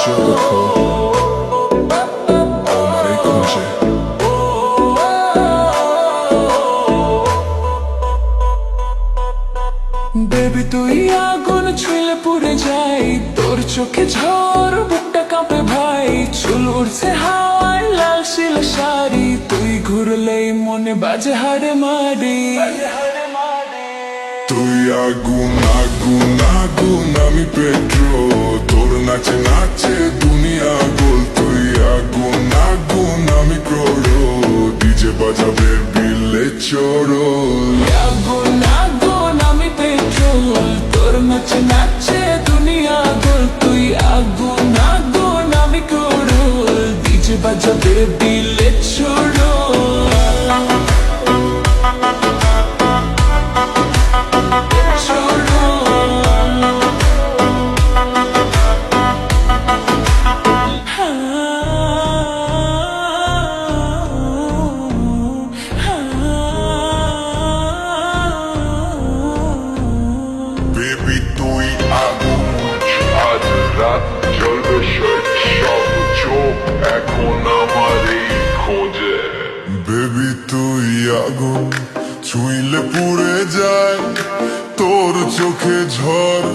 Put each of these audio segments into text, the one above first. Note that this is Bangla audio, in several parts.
দেখো আমারই খুঁজে। বেবি তুই আগুন ছুঁলে পুড়ে যাই, তোর চোখে ঝড় বুকটা কাঁপে ভাই। চুল উড়ছে হাওয়ায় লাল শিল শাড়ি, তুই ঘুরলেই মনে বাজে হাড়ে মারি। তুই আগুন আগুন আগুন আমি পেট্রোল, তোর নাচে নাচে দুনিয়া গোল। তুই আগুন আগুন আমি ক্রোড়ো, ডিজে বাজাবে বিলে চোরো। আগুন আগুন আমি পেট্রোল, তোর নাচে নাচে দুনিয়া গোল। তুই আগুন আগুন আমি ক্রোড়ো, ডিজে বাজাবে বিলে চোরো। বেবি তুই আগুন, আজ রাত জ্বলবে সব চোখ এখন আমারই খোঁজে। বেবি তুই আগুন ছুঁইলে পুড়ে যায়, তোর চোখে ঝড়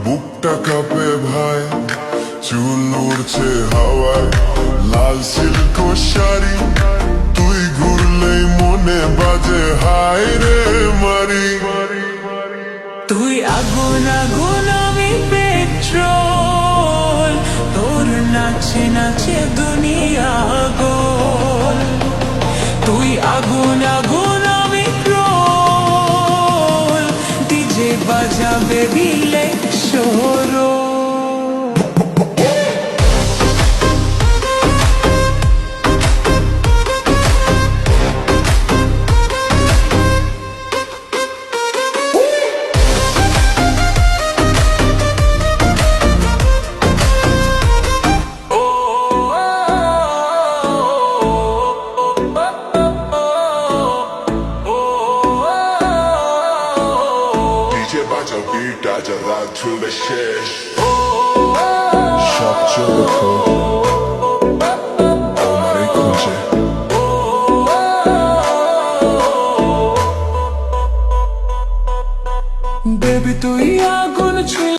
বুকটা কাঁপে ভাই। চুল উড়ছে হাওয়ায় লাল সিল্ক শাড়ি, তুই ঘুরলেই মনে বাজে হায় রে মারি। তুই আগুন আগুন আমি পেট্রোল, তোর নাচে নাচে দুনিয়া গোল। তুই আগুন আগুন আমি পেট্রোল, ডিজে বাজাবে বিলে শোরো। ডিজে বাজাও বিট, আজ রাত ঝুলবে শেষ। সব চোখ